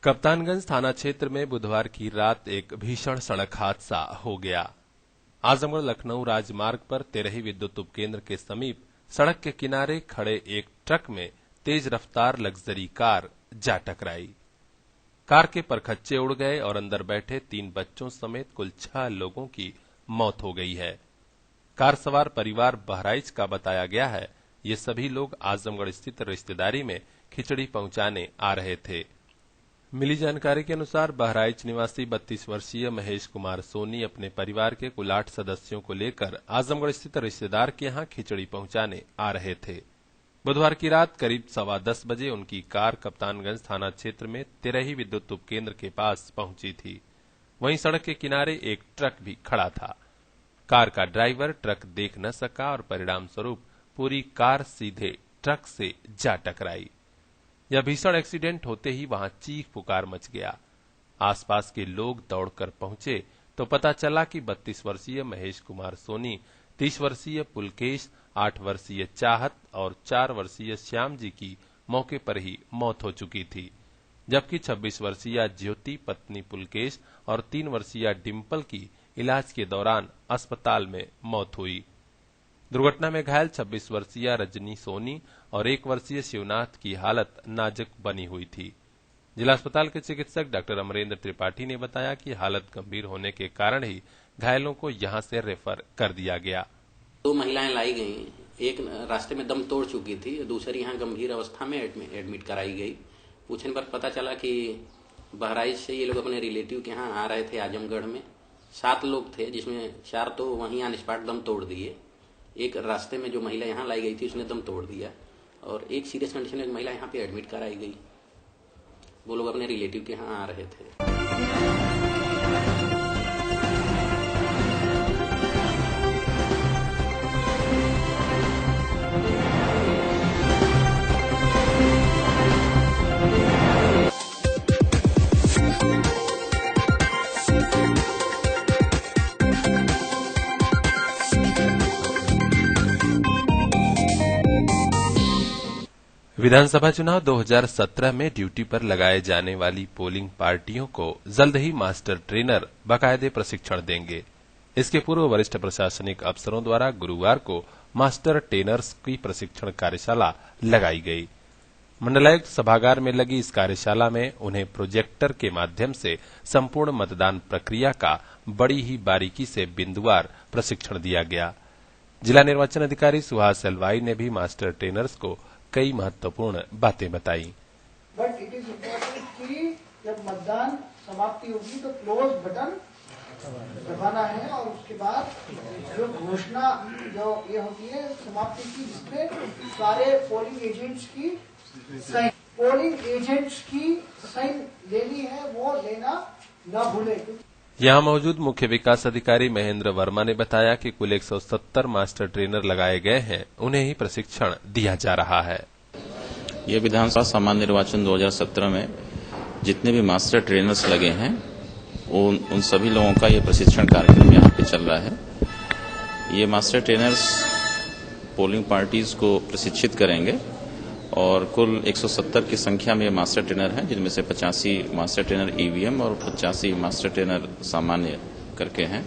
कप्तानगंज थाना क्षेत्र में बुधवार की रात एक भीषण सड़क हादसा हो गया। आजमगढ़ लखनऊ राजमार्ग पर तेरही विद्युत उपकेंद्र के समीप सड़क के किनारे खड़े एक ट्रक में तेज रफ्तार लग्जरी कार जा टकराई। कार के परखच्चे उड़ गए और अंदर बैठे 3 बच्चों समेत कुल 6 लोगों की मौत हो गई है। कार सवार परिवार बहराइच का बताया गया है। ये सभी लोग आजमगढ़ स्थित रिश्तेदारी में खिचड़ी पहुंचाने आ रहे थे। मिली जानकारी के अनुसार बहराइच निवासी 32 वर्षीय महेश कुमार सोनी अपने परिवार के कुल 8 सदस्यों को लेकर आजमगढ़ स्थित रिश्तेदार के यहां खिचड़ी पहुंचाने आ रहे थे। बुधवार की रात करीब 10:15 बजे उनकी कार कप्तानगंज थाना क्षेत्र में तेरही विद्युत उपकेंद्र के पास पहुंची थी। वहीं सड़क के किनारे एक ट्रक भी खड़ा था। कार का ड्राइवर ट्रक देख न सका और परिणाम स्वरूप पूरी कार सीधे ट्रक से जा टकराई। यह भीषण एक्सीडेंट होते ही वहां चीख पुकार मच गया। आसपास के लोग दौड़कर पहुंचे तो पता चला कि 32 वर्षीय महेश कुमार सोनी, 30 वर्षीय पुलकेश, 8 वर्षीय चाहत और 4 वर्षीय श्याम जी की मौके पर ही मौत हो चुकी थी, जबकि 26 वर्षीय ज्योति पत्नी पुलकेश और 3 वर्षीय डिम्पल की इलाज के दौरान अस्पताल में मौत हुई। दुर्घटना में घायल 26 वर्षीय रजनी सोनी और 1 वर्षीय शिवनाथ की हालत नाजुक बनी हुई थी। जिला अस्पताल के चिकित्सक डॉक्टर अमरेंद्र त्रिपाठी ने बताया कि हालत गंभीर होने के कारण ही घायलों को यहां से रेफर कर दिया गया। 2 महिलाएं लाई गई, एक रास्ते में दम तोड़ चुकी थी, दूसरी यहां गंभीर अवस्था में एडमिट कराई गई। पूछने पर पता चला कि बहराइच से ये लोग अपने रिलेटिव के यहाँ आ रहे थे। आजमगढ़ में 7 लोग थे, जिसमें 4 तो वहीं ऑन स्पॉट दम तोड़ दिए। एक रास्ते में जो महिला यहाँ लाई गई थी उसने दम तोड़ दिया और एक सीरियस कंडीशन में एक महिला यहाँ पे एडमिट कराई गई। वो लोग अपने रिलेटिव के यहाँ आ रहे थे। विधानसभा चुनाव 2017 में ड्यूटी पर लगाए जाने वाली पोलिंग पार्टियों को जल्द ही मास्टर ट्रेनर बाकायदे प्रशिक्षण देंगे। इसके पूर्व वरिष्ठ प्रशासनिक अफसरों द्वारा गुरुवार को मास्टर ट्रेनर्स की प्रशिक्षण कार्यशाला लगाई गई। मंडलायुक्त सभागार में लगी इस कार्यशाला में उन्हें प्रोजेक्टर के माध्यम से संपूर्ण मतदान प्रक्रिया का बड़ी ही बारीकी से बिंदुवार प्रशिक्षण दिया गया। जिला निर्वाचन अधिकारी सुहास अलवाई ने भी मास्टर ट्रेनर्स को कई महत्वपूर्ण बातें बताई। बट इट इज इम्पोर्टेंट कि जब मतदान समाप्ति होगी तो क्लोज बटन दबाना है और उसके बाद जो घोषणा जो ये होती है समाप्ति की, जिसमें सारे पोलिंग एजेंट्स की साइन लेनी है, वो लेना न भूले। यहां मौजूद मुख्य विकास अधिकारी महेंद्र वर्मा ने बताया कि कुल 170 मास्टर ट्रेनर लगाए गए हैं, उन्हें ही प्रशिक्षण दिया जा रहा है। ये विधानसभा सामान्य निर्वाचन 2017 में जितने भी मास्टर ट्रेनर्स लगे हैं उन सभी लोगों का ये प्रशिक्षण कार्यक्रम यहाँ पे चल रहा है। ये मास्टर ट्रेनर्स पोलिंग पार्टीज को प्रशिक्षित करेंगे और कुल 170 की संख्या में मास्टर ट्रेनर हैं, जिनमें से 85 मास्टर ट्रेनर ईवीएम और 85 मास्टर ट्रेनर सामान्य करके हैं।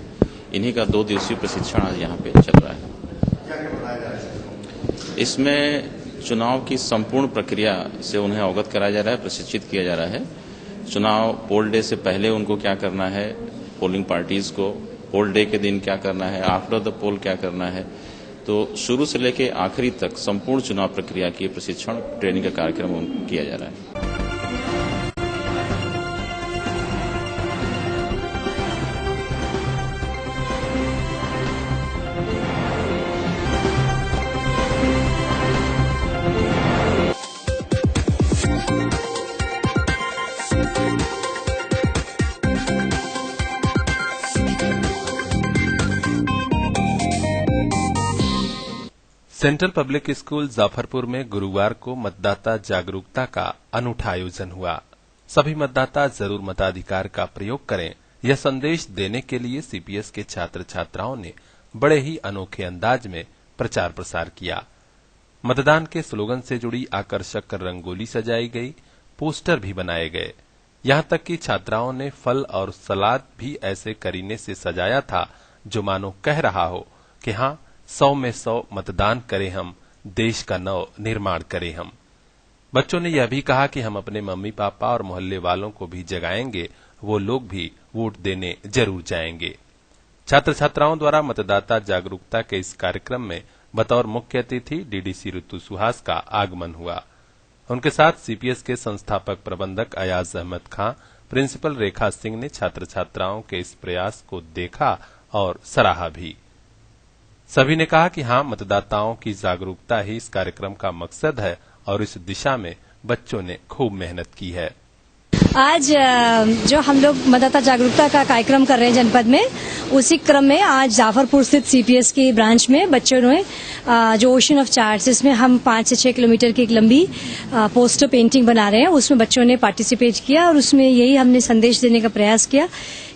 इन्हीं का 2 दिवसीय प्रशिक्षण आज यहाँ पे चल रहा है। इसमें चुनाव की संपूर्ण प्रक्रिया से उन्हें अवगत कराया जा रहा है, प्रशिक्षित किया जा रहा है। चुनाव पोल डे से पहले उनको क्या करना है, पोलिंग पार्टीज को पोल डे के दिन क्या करना है, आफ्टर द पोल क्या करना है। तो शुरू से लेकर आखिरी तक संपूर्ण चुनाव प्रक्रिया की प्रशिक्षण ट्रेनिंग का कार्यक्रम किया जा रहा है। सेंट्रल पब्लिक स्कूल जाफरपुर में गुरुवार को मतदाता जागरूकता का अनूठा आयोजन हुआ। सभी मतदाता जरूर मताधिकार का प्रयोग करें, यह संदेश देने के लिए सीपीएस के छात्र छात्राओं ने बड़े ही अनोखे अंदाज में प्रचार प्रसार किया। मतदान के स्लोगन से जुड़ी आकर्षक रंगोली सजाई गई, पोस्टर भी बनाए गए। यहाँ तक कि छात्राओं ने फल और सलाद भी ऐसे करीने से सजाया था जो मानो कह रहा हो कि हाँ, 100 में 100 मतदान करें हम, देश का नव निर्माण करें हम। बच्चों ने यह भी कहा कि हम अपने मम्मी पापा और मोहल्ले वालों को भी जगाएंगे, वो लोग भी वोट देने जरूर जाएंगे। छात्र छात्राओं द्वारा मतदाता जागरूकता के इस कार्यक्रम में बतौर मुख्य अतिथि डीडीसी ऋतु सुहास का आगमन हुआ। उनके साथ सीपीएस के संस्थापक प्रबंधक अयाज अहमद खां, प्रिंसिपल रेखा सिंह ने छात्र छात्राओं के इस प्रयास को देखा और सराहा भी। सभी ने कहा कि हाँ, मतदाताओं की जागरूकता ही इस कार्यक्रम का मकसद है और इस दिशा में बच्चों ने खूब मेहनत की है। आज जो हम लोग मतदाता जागरूकता का कार्यक्रम कर रहे हैं जनपद में, उसी क्रम में आज जाफरपुर स्थित सीपीएस की ब्रांच में बच्चों ने जो ओशन ऑफ चार्ट्स, जिसमें हम 5 से 6 किलोमीटर की एक लंबी पोस्टर पेंटिंग बना रहे हैं, उसमें बच्चों ने पार्टिसिपेट किया और उसमें यही हमने संदेश देने का प्रयास किया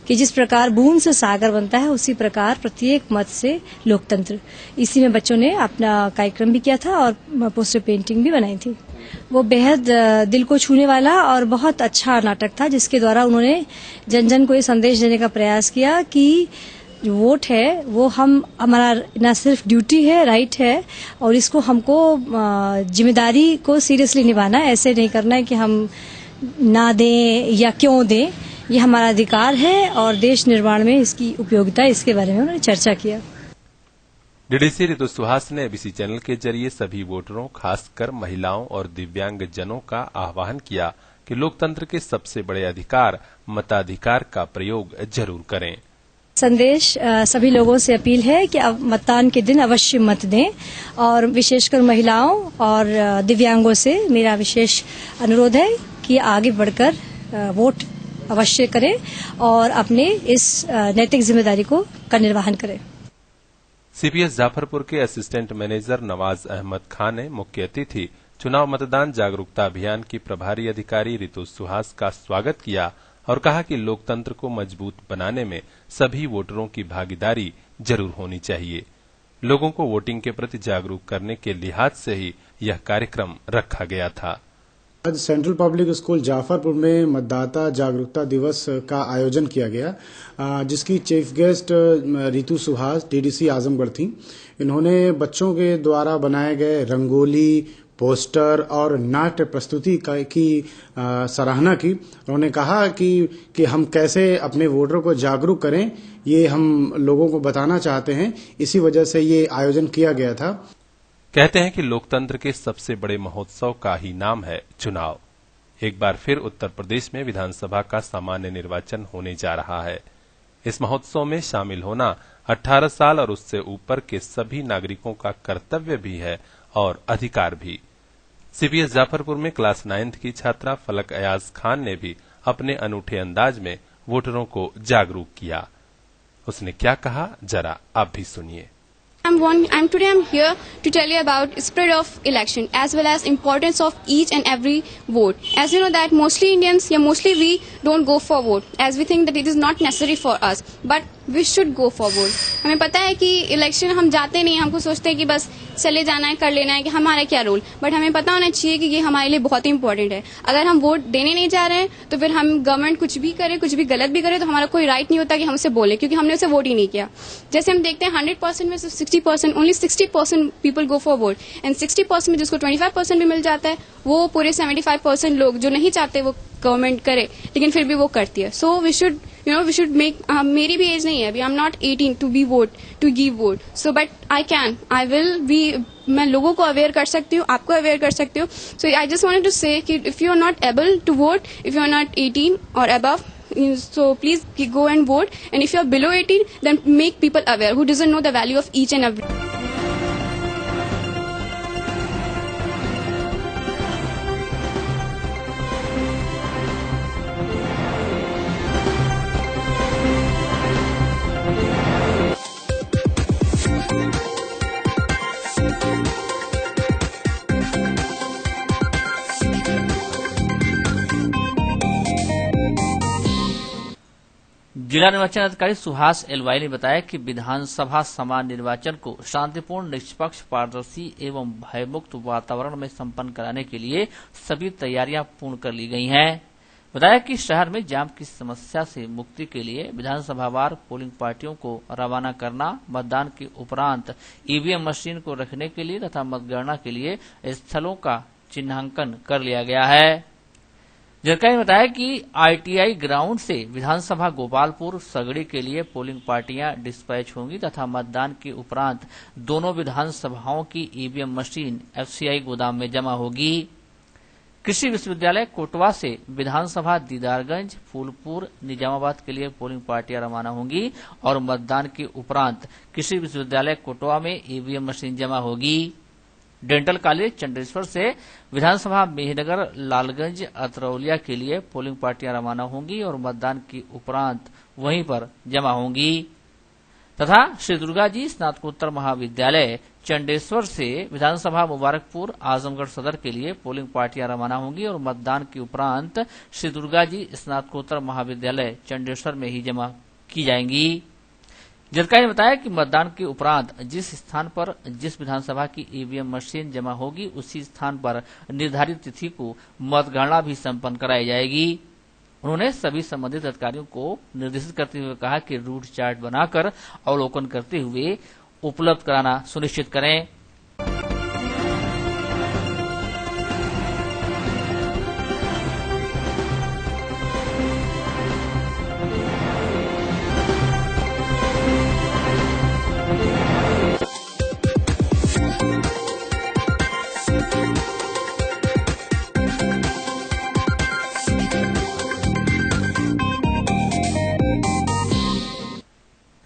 कि जिस प्रकार बूंद से सागर बनता है, उसी प्रकार प्रत्येक मत से लोकतंत्र। इसी में बच्चों ने अपना कार्यक्रम भी किया था और पोस्टर पेंटिंग भी बनाई थी। वो बेहद दिल को छूने वाला और बहुत अच्छा नाटक था, जिसके द्वारा उन्होंने जन जन को ये संदेश देने का प्रयास किया कि जो वोट है वो हमारा न सिर्फ ड्यूटी है, राइट है, और इसको हमको जिम्मेदारी को सीरियसली निभाना है। ऐसे नहीं करना है कि हम ना दें या क्यों दें, ये हमारा अधिकार है और देश निर्माण में इसकी उपयोगिता, इसके बारे में उन्होंने चर्चा किया। डीडीसी ऋतु सुहास ने एबीसी चैनल के जरिए सभी वोटरों, खासकर महिलाओं और दिव्यांग जनों का आह्वान किया कि लोकतंत्र के सबसे बड़े अधिकार मताधिकार का प्रयोग जरूर करें। संदेश सभी लोगों से अपील है कि मतदान के दिन अवश्य मत दें और विशेषकर महिलाओं और दिव्यांगों से मेरा विशेष अनुरोध है कि आगे बढ़कर वोट अवश्य करें और अपने इस नैतिक जिम्मेदारी का निर्वहन करें। सीपीएस जाफरपुर के असिस्टेंट मैनेजर नवाज अहमद खान ने मुख्य अतिथि चुनाव मतदान जागरूकता अभियान की प्रभारी अधिकारी ऋतु सुहास का स्वागत किया और कहा कि लोकतंत्र को मजबूत बनाने में सभी वोटरों की भागीदारी जरूर होनी चाहिए। लोगों को वोटिंग के प्रति जागरूक करने के लिहाज से ही यह कार्यक्रम रखा गया था। आज सेंट्रल पब्लिक स्कूल जाफरपुर में मतदाता जागरूकता दिवस का आयोजन किया गया, जिसकी चीफ गेस्ट ऋतु सुहास डीडीसी आजमगढ़ थी। इन्होंने बच्चों के द्वारा बनाए गए रंगोली, पोस्टर और नाट्य प्रस्तुति की सराहना की। उन्होंने कहा कि हम कैसे अपने वोटरों को जागरूक करें, ये हम लोगों को बताना चाहते हैं, इसी वजह से ये आयोजन किया गया था। कहते हैं कि लोकतंत्र के सबसे बड़े महोत्सव का ही नाम है चुनाव। एक बार फिर उत्तर प्रदेश में विधानसभा का सामान्य निर्वाचन होने जा रहा है। इस महोत्सव में शामिल होना 18 साल और उससे ऊपर के सभी नागरिकों का कर्तव्य भी है और अधिकार भी। सीपीएस जाफरपुर में क्लास 9th की छात्रा फलक अयाज खान ने भी अपने अनूठे अंदाज में वोटरों को जागरूक किया। उसने क्या कहा, जरा आप भी सुनिए। Today I'm here to tell you about spread of election as well as importance of each and every vote. As you know that mostly Indians, mostly we don't go for vote as we think that it is not necessary for us, but we should go for vote. हमें पता है कि election हम जाते नहीं, हमको सोचते हैं कि बस चले जाना है, कर लेना है, कि हमारा क्या रोल, बट हमें पता होना चाहिए कि ये हमारे लिए बहुत ही इंपॉर्टेंट है। अगर हम वोट देने नहीं जा रहे हैं तो फिर हम गवर्नमेंट कुछ भी करे, कुछ भी गलत भी करे, तो हमारा कोई राइट नहीं होता कि हम उसे बोले, क्योंकि हमने उसे वोट ही नहीं किया। जैसे हम देखते हैं 100% में 60%, only 60% people go for vote and 60% में जिसको 25% भी मिल जाता है, वो पूरे 75% लोग जो नहीं चाहते वो गवर्नमेंट करे, लेकिन फिर भी वो करती है। सो वी शुड मेक, मेरी भी एज नहीं है अभी, I am not 18 to be vote, to give vote, so but I will be, मैं लोगों को अवेयर कर सकती हूँ, आपको अवेयर कर सकती हूँ। So I just wanted to say कि if you are not able to vote, if you are not 18 और above, so please go and vote, and if you are below 18 then make people aware who doesn't know the value of each and every. जिला निर्वाचन अधिकारी सुहास एलवाई ने बताया कि विधानसभा सामान्य निर्वाचन को शांतिपूर्ण, निष्पक्ष, पारदर्शी एवं भयमुक्त वातावरण में संपन्न कराने के लिए सभी तैयारियां पूर्ण कर ली गई हैं। बताया कि शहर में जाम की समस्या से मुक्ति के लिए विधानसभावार पोलिंग पार्टियों को रवाना करना, मतदान के उपरांत ईवीएम मशीन को रखने के लिए तथा मतगणना के लिए स्थलों का चिन्हांकन कर लिया गया है। जानकारी में बताया कि आईटीआई ग्राउंड से विधानसभा गोपालपुर सगड़ी के लिए पोलिंग पार्टियां डिस्पैच होंगी तथा मतदान के उपरांत दोनों विधानसभाओं की ईवीएम मशीन एफसीआई गोदाम में जमा होगी। कृषि विश्वविद्यालय कोटवा से विधानसभा दीदारगंज, फूलपुर, निजामाबाद के लिए पोलिंग पार्टियां रवाना होंगी और मतदान के उपरांत कृषि विश्वविद्यालय कोटवा में ईवीएम मशीन जमा होगी। डेंटल कॉलेज चंडेश्वर से विधानसभा मेहनगर, लालगंज, अतरौलिया के लिए पोलिंग पार्टियां रवाना होंगी और मतदान के उपरांत वहीं पर जमा होंगी तथा श्री दुर्गा जी स्नातकोत्तर महाविद्यालय चंडेश्वर से विधानसभा मुबारकपुर, आजमगढ़ सदर के लिए पोलिंग पार्टियां रवाना होंगी और मतदान के उपरांत श्री दुर्गा जी स्नातकोत्तर महाविद्यालय चंडेश्वर में ही जमा की जाएंगी। जानकारी ने बताया कि मतदान के उपरांत जिस स्थान पर जिस विधानसभा की ईवीएम मशीन जमा होगी उसी स्थान पर निर्धारित तिथि को मतगणना भी संपन्न कराई जाएगी। उन्होंने सभी संबंधित अधिकारियों को निर्देशित करते हुए कहा कि रूट चार्ट बनाकर अवलोकन करते हुए उपलब्ध कराना सुनिश्चित करें।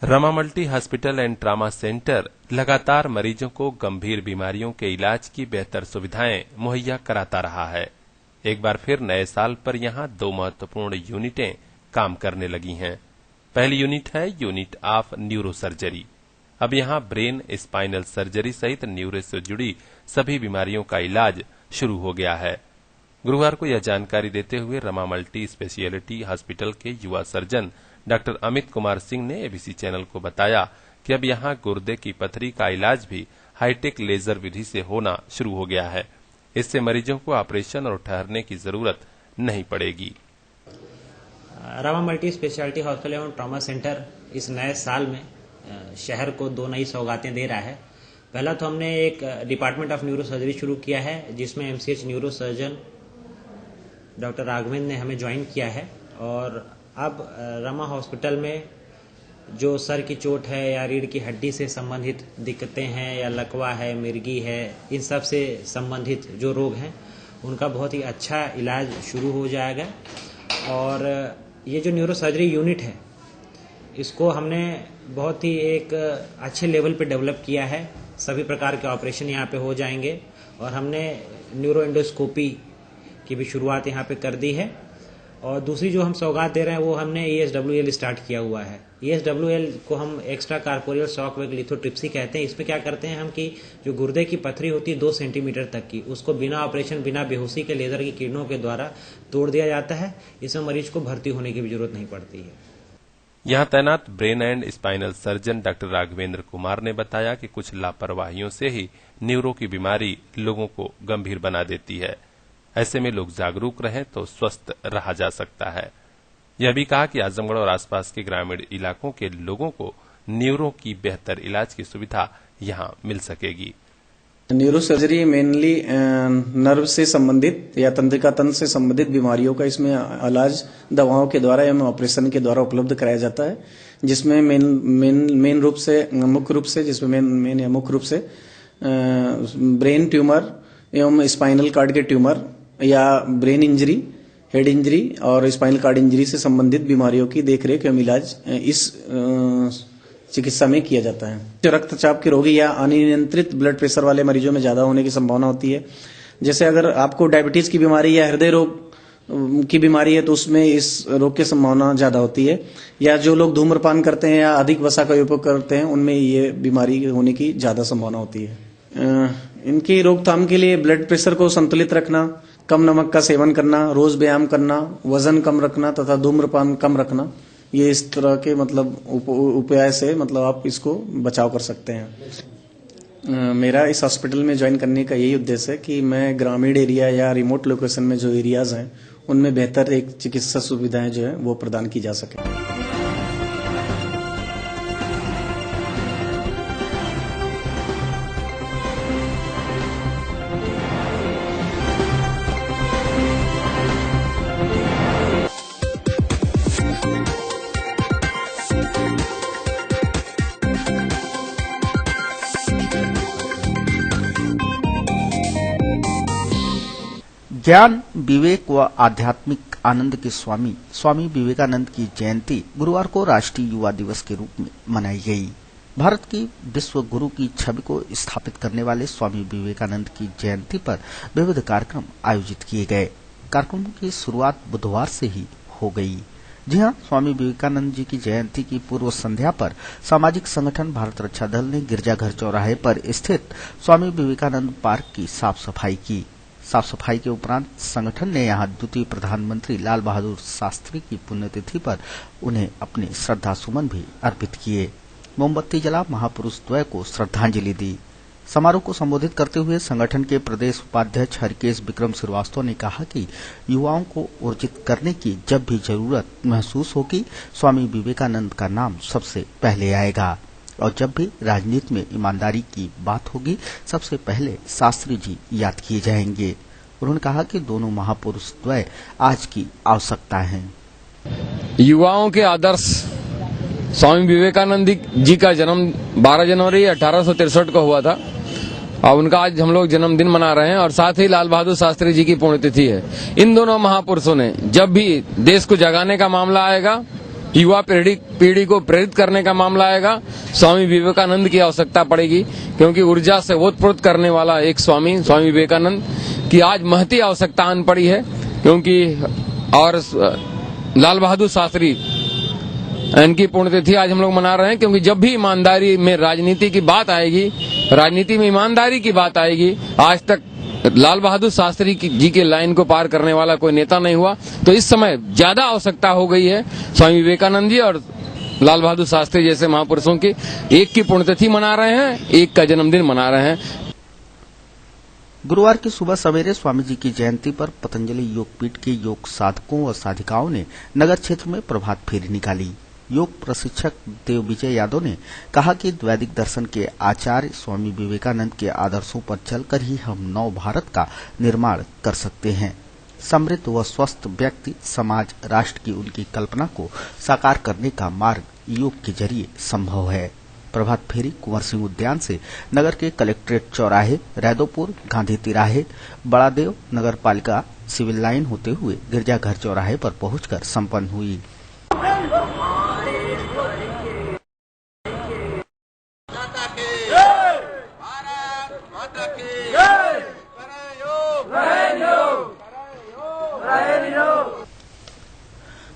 Rama multi hospital and trauma centre लगातार मरीजों को गंभीर बीमारियों के इलाज की बेहतर सुविधाएं मुहैया कराता रहा है। एक बार फिर नए साल पर यहां 2 महत्वपूर्ण यूनिटें काम करने लगी हैं। पहली यूनिट है यूनिट ऑफ न्यूरो सर्जरी। अब यहां ब्रेन, स्पाइनल सर्जरी सहित न्यूरो से जुड़ी सभी बीमारियों का इलाज शुरू हो गया है। गुरुवार को यह जानकारी देते हुए रमा मल्टी स्पेशियलिटी हॉस्पिटल के युवा सर्जन डॉक्टर अमित कुमार सिंह ने एबीसी चैनल को बताया कि अब यहां गुर्दे की पथरी का इलाज भी हाईटेक लेजर विधि से होना शुरू हो गया है। इससे मरीजों को ऑपरेशन और ठहरने की जरूरत नहीं पड़ेगी। रमा मल्टी स्पेशलिटी हॉस्पिटल एवं ट्रॉमा सेंटर इस नए साल में शहर को 2 नई सौगातें दे रहा है। पहला तो हमने एक डिपार्टमेंट ऑफ न्यूरो सर्जरी शुरू किया है जिसमें MCH neuro surgeon doctor Raghavendra ने हमें ज्वाइन किया है और अब रमा हॉस्पिटल में जो सर की चोट है या रीढ़ की हड्डी से संबंधित दिक्कतें हैं या लकवा है, मिर्गी है, इन सब से संबंधित जो रोग हैं उनका बहुत ही अच्छा इलाज शुरू हो जाएगा। और ये जो न्यूरो सर्जरी यूनिट है इसको हमने बहुत ही एक अच्छे लेवल पे डेवलप किया है। सभी प्रकार के ऑपरेशन यहाँ पे हो जाएंगे और हमने न्यूरो एंडोस्कोपी की भी शुरुआत यहाँ पे कर दी है। और दूसरी जो हम सौगात दे रहे हैं वो हमने ESWL स्टार्ट किया हुआ है। ESWL को हम extra corporeal shock wave lithotripsy कहते हैं। इसमें क्या करते हैं हम कि जो गुर्दे की पथरी होती है 2 सेंटीमीटर तक की, उसको बिना ऑपरेशन, बिना बेहोशी के लेजर की किरणों के द्वारा तोड़ दिया जाता है। इसमें मरीज को भर्ती होने की भी जरूरत नहीं पड़ती है। यहां तैनात brain and spinal surgeon doctor Raghavendra Kumar ने बताया कि कुछ लापरवाहियों से ही न्यूरो की बीमारी लोगों को गंभीर बना देती है। ऐसे में लोग जागरूक रहें तो स्वस्थ रहा जा सकता है। यह भी कहा कि आजमगढ़ और आसपास के ग्रामीण इलाकों के लोगों को न्यूरो की बेहतर इलाज की सुविधा यहां मिल सकेगी। न्यूरो सर्जरी मेनली नर्व से संबंधित या तंत्रिका तंत्र से संबंधित बीमारियों का इसमें इलाज दवाओं के द्वारा या ऑपरेशन के द्वारा उपलब्ध कराया जाता है, जिसमें मेन रूप से मुख्य रूप से जिसमें मेन या मुख्य रूप से ब्रेन ट्यूमर एवं स्पाइनल कार्ड के ट्यूमर या ब्रेन इंजरी, हेड इंजरी और स्पाइनल कार्ड इंजरी से संबंधित बीमारियों की देखरेख एवं इलाज इस चिकित्सा में किया जाता है। जो रक्तचाप के रोगी या अनियंत्रित ब्लड प्रेशर वाले मरीजों में ज्यादा होने की संभावना होती है। जैसे अगर आपको डायबिटीज की बीमारी या हृदय रोग की बीमारी है तो उसमें इस रोग की संभावना ज्यादा होती है। या जो लोग धूम्रपान करते हैं या अधिक वसा का उपयोग करते हैं उनमें ये बीमारी होने की ज्यादा संभावना होती है। इनकी रोकथाम के लिए ब्लड प्रेशर को संतुलित रखना, कम नमक का सेवन करना, रोज व्यायाम करना, वजन कम रखना तथा धूम्रपान कम रखना, ये इस तरह के उपाय से आप इसको बचाव कर सकते हैं। मेरा इस हॉस्पिटल में ज्वाइन करने का यही उद्देश्य है कि मैं ग्रामीण एरिया या रिमोट लोकेशन में जो एरियाज हैं उनमें बेहतर एक चिकित्सा सुविधाएं जो है वो प्रदान की जा सके। ज्ञान, विवेक व आध्यात्मिक आनंद के स्वामी विवेकानंद की जयंती गुरुवार को राष्ट्रीय युवा दिवस के रूप में मनाई गई। भारत की विश्व गुरु की छवि को स्थापित करने वाले स्वामी विवेकानंद की जयंती पर विविध कार्यक्रम आयोजित किए गए। कार्यक्रमों की शुरुआत बुधवार से ही हो गई। जी हां, स्वामी विवेकानंद जी की जयंती की पूर्व संध्या पर सामाजिक संगठन भारत रक्षा दल ने गिरजाघर चौराहे पर स्थित स्वामी विवेकानंद पार्क की साफ सफाई की। साफ सफाई के उपरांत संगठन ने यहां द्वितीय प्रधानमंत्री लाल बहादुर शास्त्री की पुण्यतिथि पर उन्हें अपने श्रद्धा सुमन भी अर्पित किए। मोमबत्ती जला महापुरुष द्वय को श्रद्धांजलि दी। समारोह को संबोधित करते हुए संगठन के प्रदेश उपाध्यक्ष हरिकेश विक्रम श्रीवास्तव ने कहा कि युवाओं को ऊर्जित करने की जब भी जरूरत महसूस होगी, स्वामी विवेकानंद का नाम सबसे पहले आएगा और जब भी राजनीति में ईमानदारी की बात होगी, सबसे पहले शास्त्री जी याद किए जाएंगे। उन्होंने कहा कि दोनों महापुरुष द्वय आज की आवश्यकता हैं। युवाओं के आदर्श स्वामी विवेकानंद जी का जन्म 12 जनवरी 1863 को हुआ था और उनका आज हम लोग जन्मदिन मना रहे हैं और साथ ही लाल बहादुर शास्त्री जी की पुण्यतिथि है। इन दोनों महापुरुषों ने जब भी देश को जगाने का मामला आएगा, युवा पीढ़ी को प्रेरित करने का मामला आएगा, स्वामी विवेकानंद की आवश्यकता पड़ेगी, क्योंकि ऊर्जा से ओतप्रोत करने वाला एक स्वामी विवेकानंद की आज महती आवश्यकता आन पड़ी है। क्योंकि और लाल बहादुर शास्त्री इनकी पुण्यतिथि आज हम लोग मना रहे हैं, क्योंकि जब भी ईमानदारी में राजनीति की बात आएगी, राजनीति में ईमानदारी की बात आएगी, आज तक लाल बहादुर शास्त्री जी के लाइन को पार करने वाला कोई नेता नहीं हुआ। तो इस समय ज्यादा आवश्यकता हो गई है स्वामी विवेकानंद जी और लाल बहादुर शास्त्री जैसे महापुरुषों की। एक की पुण्यतिथि मना रहे हैं, एक का जन्मदिन मना रहे हैं। गुरुवार की सुबह सवेरे स्वामी जी की जयंती पर पतंजलि योगपीठ के योग साधकों और साधिकाओं ने नगर क्षेत्र में प्रभात फेरी निकाली। योग प्रशिक्षक देव विजय यादव ने कहा कि वैदिक दर्शन के आचार्य स्वामी विवेकानंद के आदर्शों पर चलकर ही हम नव भारत का निर्माण कर सकते हैं। समृद्ध व स्वस्थ व्यक्ति, समाज, राष्ट्र की उनकी कल्पना को साकार करने का मार्ग योग के जरिए संभव है। प्रभात फेरी कुंवर सिंह उद्यान से नगर के कलेक्ट्रेट चौराहे, रैदोपुर, गांधी तिराहे, बड़ादेव, नगर पालिका सिविल लाइन होते हुए गिरजाघर चौराहे पर पहुंचकर संपन्न हुई।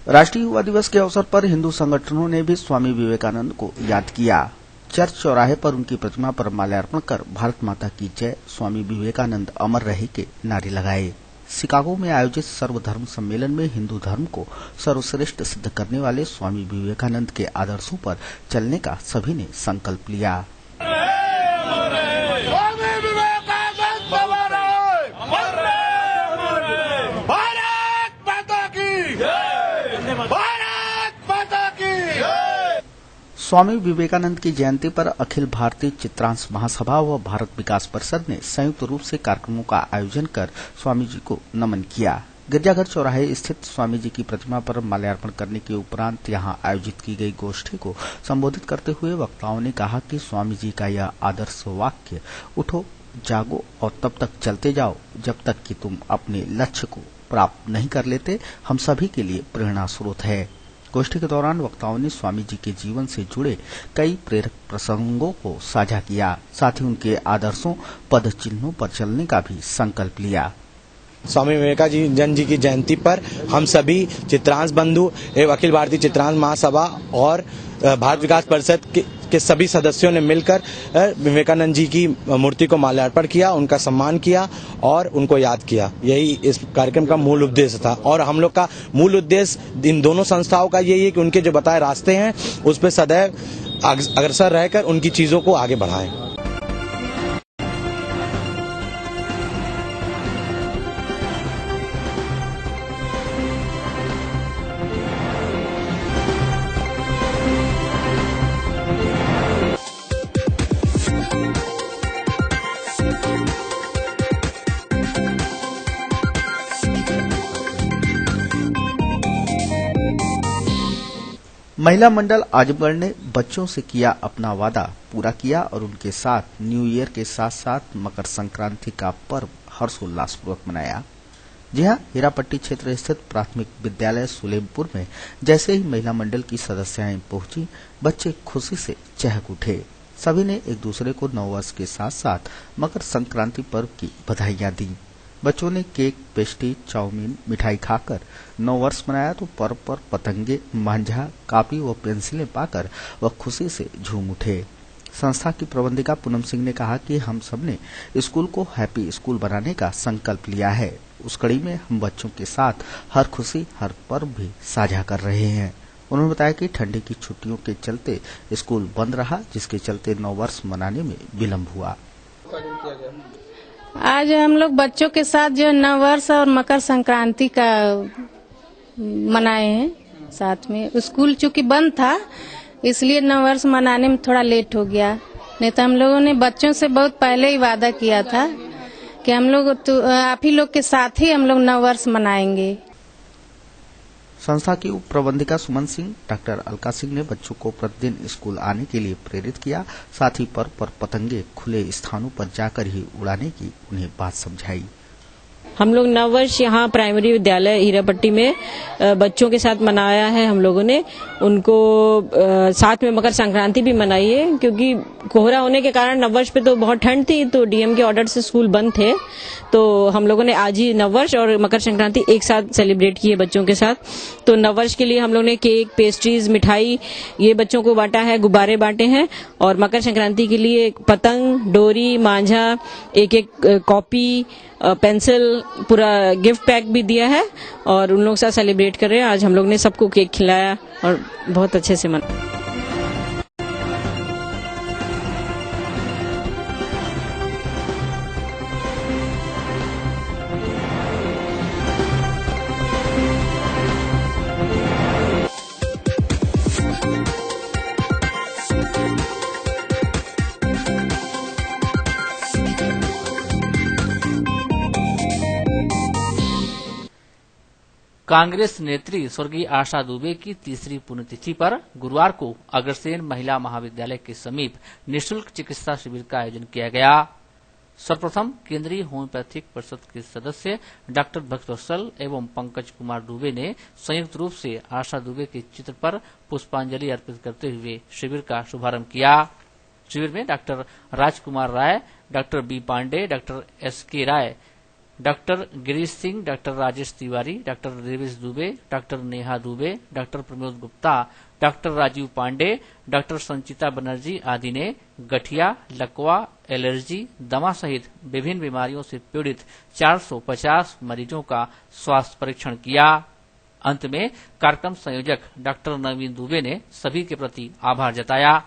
राष्ट्रीय युवा दिवस के अवसर पर हिंदू संगठनों ने भी स्वामी विवेकानंद को याद किया। चर्च चौराहे पर उनकी प्रतिमा पर माल्यार्पण कर भारत माता की जय, स्वामी विवेकानंद अमर रहे के नारे लगाए। शिकागो में आयोजित सर्वधर्म सम्मेलन में हिंदू धर्म को सर्वश्रेष्ठ सिद्ध करने वाले स्वामी विवेकानंद के आदर्शों पर चलने का सभी ने संकल्प लिया। स्वामी विवेकानंद की जयंती पर अखिल भारतीय चित्रांश महासभा व भारत विकास परिषद ने संयुक्त रूप से कार्यक्रमों का आयोजन कर स्वामी जी को नमन किया। गिरजाघर चौराहे स्थित स्वामी जी की प्रतिमा पर माल्यार्पण करने के उपरांत यहां आयोजित की गई गोष्ठी को संबोधित करते हुए वक्ताओं ने कहा कि स्वामी जी का यह आदर्श वाक्य, उठो जागो और तब तक चलते जाओ जब तक कि तुम अपने लक्ष्य को प्राप्त नहीं कर लेते, हम सभी के लिए प्रेरणा स्रोत है। गोष्ठी के दौरान वक्ताओं ने स्वामी जी के जीवन से जुड़े कई प्रेरक प्रसंगों को साझा किया। साथ ही उनके आदर्शों, पद चिन्हों पर चलने का भी संकल्प लिया। स्वामी विवेकानंद जी की जयंती पर हम सभी चित्रांश बंधु एवं अखिल भारतीय चित्रांश महासभा और भारत विकास परिषद के सभी सदस्यों ने मिलकर विवेकानंद जी की मूर्ति को माल्यार्पण किया, उनका सम्मान किया और उनको याद किया। यही इस कार्यक्रम का मूल उद्देश्य था और हम लोग का मूल उद्देश्य इन दोनों संस्थाओं का यही है कि उनके जो बताए रास्ते हैं उस पर सदैव अग्रसर रहकर उनकी चीजों को आगे बढ़ाएं। महिला मंडल आजमगढ़ ने बच्चों से किया अपना वादा पूरा किया और उनके साथ न्यू ईयर के साथ साथ मकर संक्रांति का पर्व हर्षोल्लासपूर्वक मनाया। जी हां, हीरापट्टी क्षेत्र स्थित प्राथमिक विद्यालय सुलेमपुर में जैसे ही महिला मंडल की सदस्याएं पहुंची, बच्चे खुशी से चहक उठे। सभी ने एक दूसरे को नववर्ष के साथ साथ मकर संक्रांति पर्व की बधाइयां दी। बच्चों ने केक, पेस्ट्री, चाउमीन, मिठाई खाकर नववर्ष मनाया तो पर्व पर पतंगे, मांझा, कापी व पेंसिलें पाकर वह खुशी से झूम उठे। संस्था की प्रबंधिका पूनम सिंह ने कहा कि हम सबने स्कूल को हैप्पी स्कूल बनाने का संकल्प लिया है। उस कड़ी में हम बच्चों के साथ हर खुशी, हर पर्व भी साझा कर रहे हैं। उन्होंने बताया कि ठंडी की छुट्टियों के चलते स्कूल बंद रहा, जिसके चलते नववर्ष मनाने में विलम्ब हुआ। आज हम लोग बच्चों के साथ जो नववर्ष और मकर संक्रांति का मनाए हैं साथ में। स्कूल चूंकि बंद था इसलिए नववर्ष मनाने में थोड़ा लेट हो गया, नहीं तो हम लोगों ने बच्चों से बहुत पहले ही वादा किया था कि हम लोग आप ही लोग के साथ ही हम लोग नववर्ष मनाएंगे। संस्था की उप प्रबंधिका सुमन सिंह, डॉक्टर अलका सिंह ने बच्चों को प्रतिदिन स्कूल आने के लिए प्रेरित किया। साथ ही पर्व पर पतंगे खुले स्थानों पर जाकर ही उड़ाने की उन्हें बात समझाई। हम लोग नववर्ष यहाँ प्राइमरी विद्यालय हीरापट्टी में बच्चों के साथ मनाया है। हम लोगों ने उनको साथ में मकर संक्रांति भी मनाई है, क्योंकि कोहरा होने के कारण नववर्ष पे तो बहुत ठंड थी, तो डीएम के ऑर्डर से स्कूल बंद थे, तो हम लोगों ने आज ही नववर्ष और मकर संक्रांति एक साथ सेलिब्रेट किए बच्चों के साथ। तो नववर्ष के लिए हम लोग ने केक, पेस्ट्रीज, मिठाई ये बच्चों को बांटा है, गुब्बारे बांटे हैं, और मकर संक्रांति के लिए पतंग, डोरी, मांझा, एक कॉपी, पेंसिल, पूरा गिफ्ट पैक भी दिया है और उन लोगों के साथ सेलिब्रेट कर रहे हैं। आज हम लोग ने सबको केक खिलाया और बहुत अच्छे से मनाया। कांग्रेस नेत्री स्वर्गीय आशा दुबे की तीसरी पुण्यतिथि पर गुरुवार को अग्रसेन महिला महाविद्यालय के समीप निःशुल्क चिकित्सा शिविर का आयोजन किया गया। सर्वप्रथम केंद्रीय होम्योपैथिक परिषद के सदस्य डॉक्टर भक्तवत्सल एवं पंकज कुमार दुबे ने संयुक्त रूप से आशा दुबे के चित्र पर पुष्पांजलि अर्पित करते हुए शिविर का शुभारंभ किया। शिविर में doctor Rajkumar Rai, doctor B Pandey, doctor S K. Rai, doctor Girish Singh, doctor Rajesh Tiwari, doctor Devesh Dubey, doctor Neha Dubey, doctor Pramod Gupta, doctor Rajeev Pandey, doctor Sanchita Banerjee आदि ने गठिया, लकवा, एलर्जी, दमा सहित विभिन्न बीमारियों से पीड़ित 450 मरीजों का स्वास्थ्य परीक्षण किया। अंत में कार्यक्रम संयोजक डॉक्टर नवीन दुबे ने सभी के प्रति आभार जताया।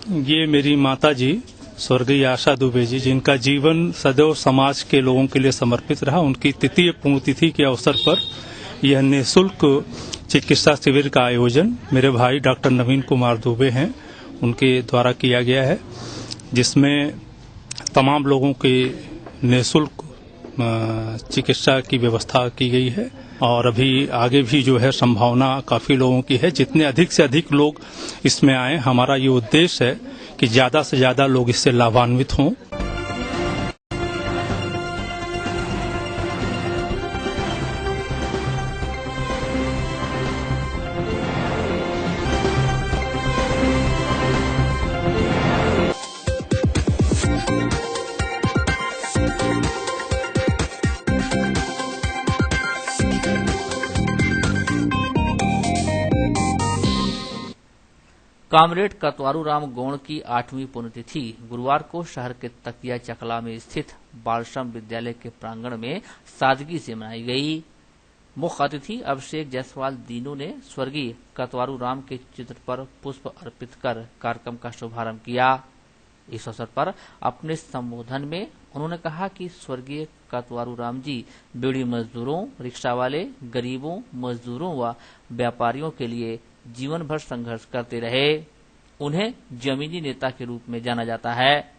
ये मेरी माता जी स्वर्गीय आशा दुबे जी, जिनका जीवन सदैव समाज के लोगों के लिए समर्पित रहा, उनकी तृतीय पुण्यतिथि के अवसर पर यह निःशुल्क चिकित्सा शिविर का आयोजन मेरे भाई डॉक्टर नवीन कुमार दुबे हैं, उनके द्वारा किया गया है, जिसमें तमाम लोगों के निःशुल्क चिकित्सा की व्यवस्था की गई है और अभी आगे भी जो है संभावना काफी लोगों की है। जितने अधिक से अधिक लोग इसमें आए, हमारा ये उद्देश्य है कि ज्यादा से ज्यादा लोग इससे लाभान्वित हों। कामरेड कतवारू राम गौड़ की 8वीं पुण्यतिथि गुरुवार को शहर के तकिया चकला में स्थित बालश्रम विद्यालय के प्रांगण में सादगी से मनाई गई। मुख्य अतिथि अभिषेक जायसवाल दीनू ने स्वर्गीय कतवारू राम के चित्र पर पुष्प अर्पित कर कार्यक्रम का शुभारंभ किया। इस अवसर पर अपने संबोधन में उन्होंने कहा कि स्वर्गीय कतवारू राम जी बीड़ी मजदूरों, रिक्शा वाले, गरीबों, मजदूरों व व्यापारियों के लिए जीवन भर संघर्ष करते रहे। उन्हें जमीनी नेता के रूप में जाना जाता है।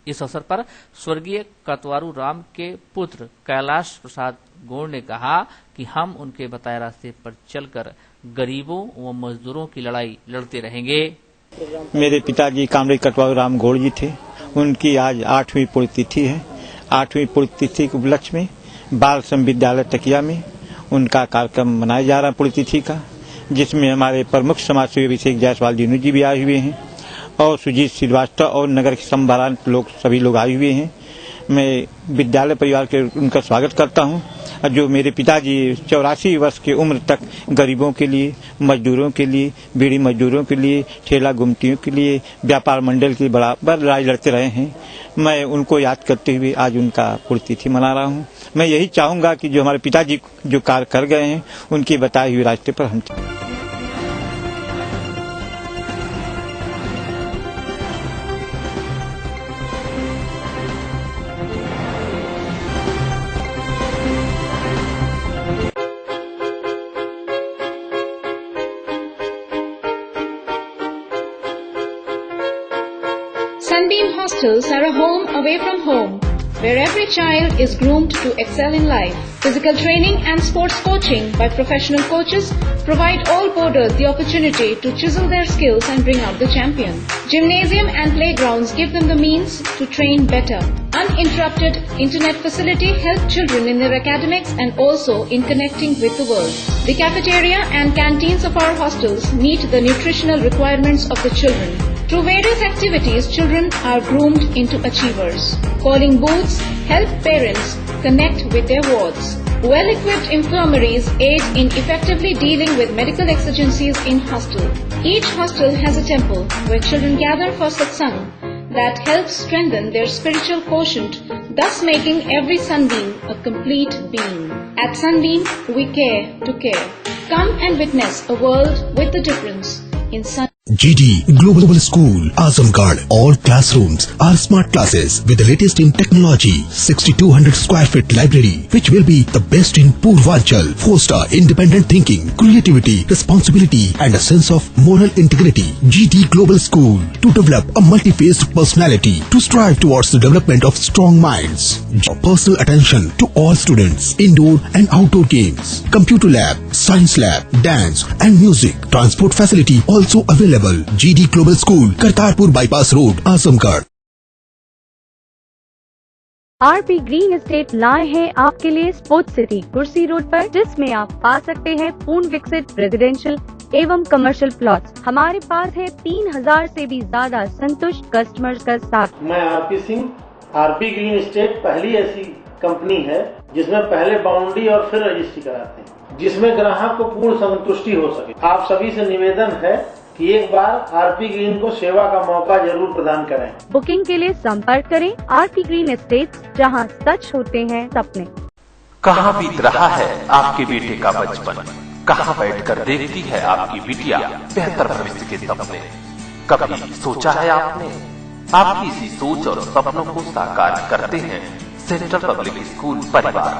इस अवसर पर स्वर्गीय कतवारू राम के पुत्र कैलाश प्रसाद गौड़ ने कहा कि हम उनके बताए रास्ते पर चलकर गरीबों व मजदूरों की लड़ाई लड़ते रहेंगे। मेरे पिताजी कामरेज कटवाऊ राम गौड़ जी थे। उनकी आज 8वीं पुण्यतिथि है। 8वीं पुण्यतिथि के उपलक्ष्य में बाल श्रम विद्यालय तकिया में उनका कार्यक्रम मनाया जा रहा है पुण्यतिथि का, जिसमें हमारे प्रमुख समाज सेवी अभिषेक जायसवाल जी भी आए हुए हैं और सुजीत श्रीवास्तव और नगर के संभारांत लोग सभी लोग आए हुए हैं। मैं विद्यालय परिवार के उनका स्वागत करता हूं। जो मेरे पिताजी 84 वर्ष की उम्र तक गरीबों के लिए, मजदूरों के लिए, बीड़ी मजदूरों के लिए, ठेला गुमटियों के लिए, व्यापार मंडल के बराबर लड़ाई लड़ते रहे हैं। मैं उनको याद करते हुए आज उनका पुण्यतिथि मना रहा हूं। मैं यही चाहूंगा कि जो हमारे पिताजी जो कार्य कर गए हैं उनके बताए हुए रास्ते पर हम Sunbeam Hostels are a home away from home, where every child is groomed to excel in life. Physical training and sports coaching by professional coaches provide all boarders the opportunity to chisel their skills and bring out the champion. Gymnasium and playgrounds give them the means to train better. Uninterrupted internet facility help children in their academics and also in connecting with the world. The cafeteria and canteens of our hostels meet the nutritional requirements of the children. Through various activities, children are groomed into achievers. Calling booths help parents connect with their wards. Well-equipped infirmaries aid in effectively dealing with medical exigencies in hostel. Each hostel has a temple where children gather for satsang that helps strengthen their spiritual quotient, thus making every sunbeam a complete being. At Sunbeam, we care to care. Come and witness a world with the difference in Sunbeam. GD Global School, Azamgarh. All classrooms are smart classes with the latest in technology. 6,200 square feet library, which will be the best in Purvanchal. Foster independent thinking, creativity, responsibility, and a sense of moral integrity. GD Global School to develop a multi-faced personality to strive towards the development of strong minds. Personal attention to all students. Indoor and outdoor games, computer lab, science lab, dance and music. Transport facility also available. GD Global School, Kartarpur bypass road, Azamgarh. RP green estate लाए हैं आपके लिए sports city कुर्सी road पर, जिसमें आप पा सकते हैं पूर्ण विकसित रेजिडेंशियल एवं कमर्शियल प्लॉट्स। हमारे पास है 3000 से भी ज्यादा संतुष्ट कस्टमर्स का साथ। मैं RP Singh. RP green estate पहली ऐसी कंपनी है जिसमें पहले बाउंड्री और फिर रजिस्ट्री कराते हैं, जिसमें ग्राहक को पूर्ण संतुष्टि हो सके। आप सभी से निवेदन है कि एक बार आरपी ग्रीन को सेवा का मौका जरूर प्रदान करें। बुकिंग के लिए संपर्क करें आरपी ग्रीन एस्टेट, जहां सच होते हैं सपने। कहाँ बीत रहा है आपके बेटे का बचपन, कहाँ बैठकर देखती है आपकी बिटिया बेहतर भविष्य के सपने। कभी सोचा है आपने? आपकी इसी सोच और सपनों को साकार करते हैं सेंट्रल पब्लिक स्कूल परिवार।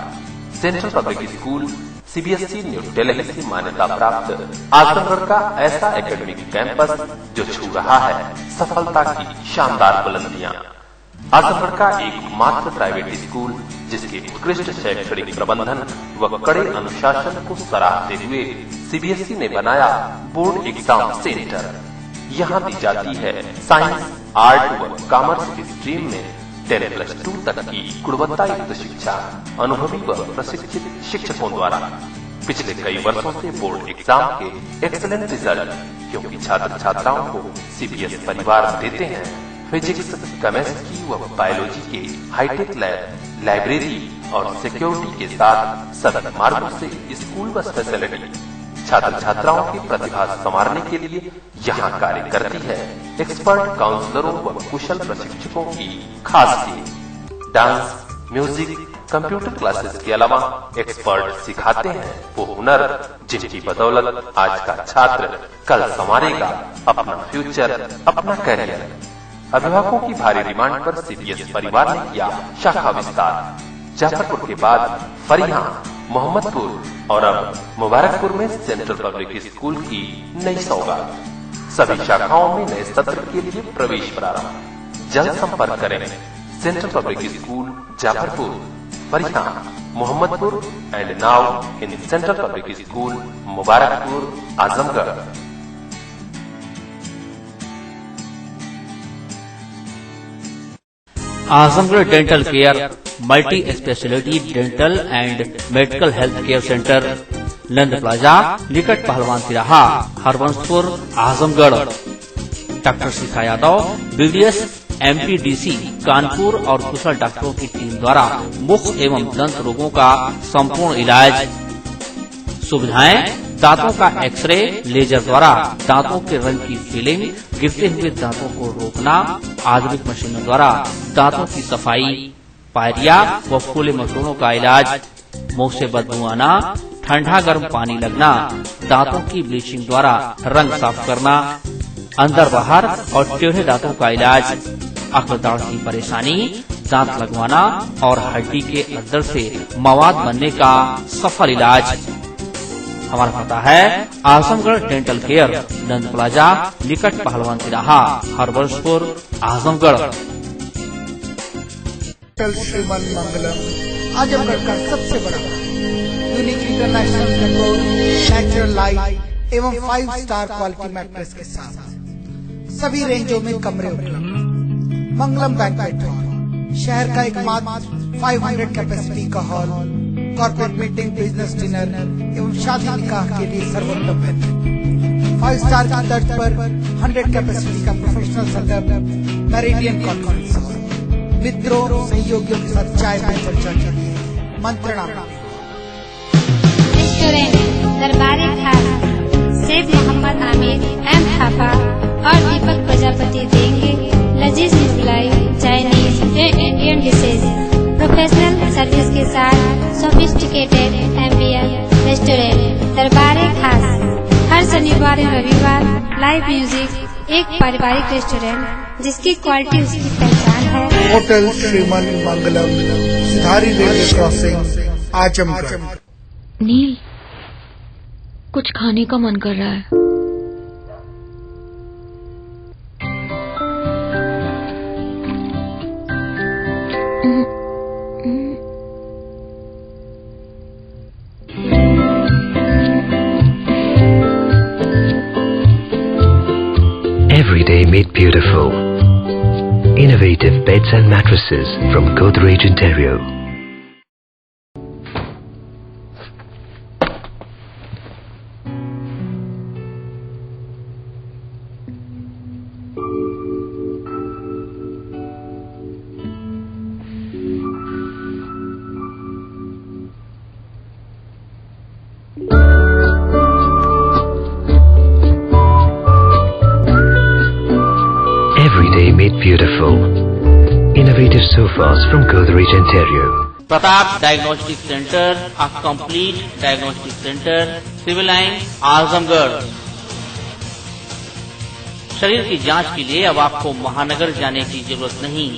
Central public school CBSE new Delhi से मान्यता प्राप्त आजमगढ़ का ऐसा एकेडमिक कैंपस जो छू रहा है सफलता की शानदार बुलंदियां। आजमगढ़ का एकमात्र प्राइवेट स्कूल जिसके उत्कृष्ट शैक्षणिक प्रबंधन व कड़े अनुशासन को सराहते हुए सीबीएसई ने बनाया बोर्ड एग्जाम सेंटर। यहाँ दी जाती है साइंस, आर्ट व कॉमर्स की स्ट्रीम में 10+2 तक की गुणवत्ता युक्त शिक्षा अनुभवी व प्रशिक्षित शिक्षकों द्वारा। पिछले कई वर्षों से बोर्ड एग्जाम के एक्सीलेंट रिजल्ट, क्योंकि छात्र छात्राओं को सीबीएस परिवार देते हैं फिजिक्स, केमिस्ट्री व बायोलॉजी के हाईटेक लैब, लाइब्रेरी और सिक्योरिटी के साथ सभी मार्गों से स्कूल बस फैसिलिटी। छात्र छात्राओं की प्रतिभा संवारने के लिए यहाँ कार्य करती है एक्सपर्ट काउंसलरों व कुशल प्रशिक्षकों की खास team. Dance, music, computer classes के अलावा एक्सपर्ट सिखाते हैं वो हुनर जिनकी बदौलत आज का छात्र कल संवारेगा अपना फ्यूचर, अपना करियर। अभिभावकों की भारी डिमांड पर सीबीएस परिवार ने किया शाखा विस्तार। जाफरपुर के बाद फरियां, मोहम्मदपुर और अब मुबारकपुर में सेंट्रल पब्लिक स्कूल की नई सौगात। सभी शाखाओं में नए सत्र के लिए प्रवेश प्रारंभ। जल्द संपर्क करें central public school Jafarpur, Fariyan. Mohammadpur and now in central public school Mubarakpur Azamgarh. Azamgarh dental care multi speciality dental and medical health care centre, Nand plaza, निकट पहलवान तिराहा, Harbanspur Azamgarh. Doctor Shikha Yadav, BDS MPDC Kanpur और कुशल डॉक्टरों की टीम द्वारा मुख एवं दंत रोगों का संपूर्ण इलाज। सुविधाएं: दांतों का एक्सरे, लेजर द्वारा दांतों के रंग की फीलिंग, गिरते हुए दांतों को रोकना, आधुनिक मशीनों द्वारा दांतों की सफाई, पायरिया व फूले मसूड़ों का इलाज, मुंह से बदबू आना, ठंडा गर्म पानी लगना, दांतों की ब्लीचिंग द्वारा रंग साफ करना, अंदर बाहर और टेढ़े दांतों का इलाज, अकड़दाढ़ की परेशानी, दांत लगवाना और हड्डी के अंदर से मवाद बनने का सफल इलाज। हमारा पता है आजमगढ़ डेंटल केयर, नंद प्लाजा, निकट पहलवान तिराहा, हरबंसपुर आजमगढ़। श्रीमन मंगलम आजमगढ़ का सबसे बड़ा unique international control natural light एवं 5 स्टार क्वालिटी मैट्रेस के साथ सभी रेंजों में कमरे उपलब्ध। मंगलम बैंक्वेट हॉल शहर का एकमात्र 500 कैपेसिटी का hall, corporate meeting, business dinner एवं शादी निकाह के लिए सर्वोत्तम है। 5 स्टार की तर्ज पर 100 कैपेसिटी का professional setup, meridian conference hall, मित्रों सहयोगियों के साथ चाय पर चर्चा के लिए मंत्रणा। रेस्टोरेंट दरबारी खाना शेफ मोहम्मद आमिर एम थापा और दीपक प्रजापति देंगे लजीज Mughlai, Chinese and Indian dishes, professional service के साथ सोफिस्टिकेटेड एम्बियंस। रेस्टोरेंट दरबारी खास हर शनिवार और रविवार लाइव म्यूजिक, एक पारिवारिक रेस्टोरेंट जिसकी क्वालिटी उसकी पहचान है। होटल श्रीमन मंगलम, सिधारी रेलवे क्रॉसिंग, आजमगढ़। नील, कुछ खाने का मन कर रहा है। Every day made beautiful. Innovative beds and mattresses from Godrej Interior. Made beautiful. Innovative sofas from Godrej Interior. Pratap diagnostic centre, a complete diagnostic centre, civil line Azamgarh. शरीर की जांच के लिए अब आपको महानगर जाने की जरूरत नहीं।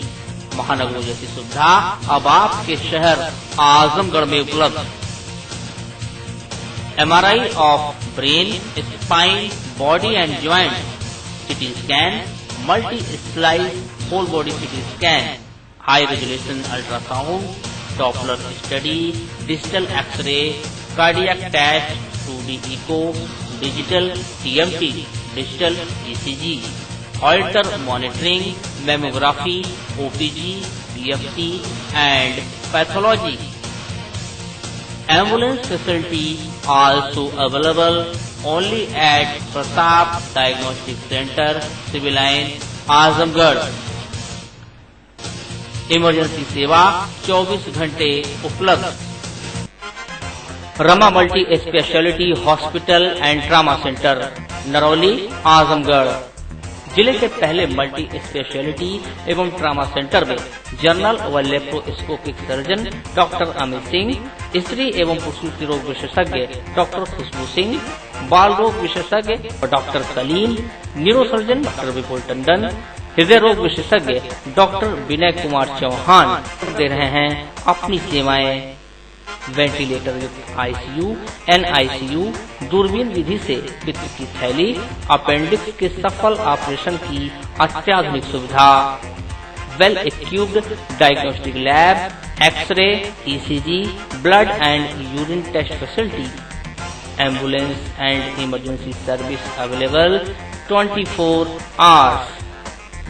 महानगरों जैसी सुविधा अब आपके शहर आजमगढ़ में उपलब्ध। MRI of brain, spine, body and joint, CT scan, multi slice whole body CT scan, high resolution ultrasound, Doppler study, digital x-ray, cardiac test, 2D echo, digital TMT, digital ECG, Holter monitoring, mammography, OPG, PFT and pathology. Ambulance facility also available only at Pratap diagnostic centre, civil line Azamgarh. Emergency सेवा 24 घंटे उपलब्ध। Rama multi speciality hospital and trauma centre, Narauli Azamgarh. जिले के पहले multi speciality एवं trauma centre में general व laparoscopic surgeon doctor Amit Singh, स्त्री एवं प्रसूति रोग विशेषज्ञ डॉक्टर खुशबू सिंह, बाल रोग विशेषज्ञ डॉक्टर सलीम, न्यूरोसर्जन डॉक्टर विपुल टंडन, हृदय रोग विशेषज्ञ डॉक्टर विनय कुमार चौहान दे रहे हैं अपनी सेवाएं। वेंटिलेटर युक्त ICU, NICU, दूरबीन विधि से पित्त की थैली, अपेंडिक्स के सफल ऑपरेशन की अत्याधुनिक सुविधा, well equipped diagnostic lab, X-ray, ECG, blood and urine test facility, ambulance and emergency service available 24 hours.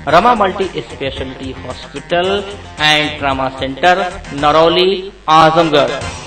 Rama Multi Specialty Hospital and Trauma Center, Naroli, Azamgarh.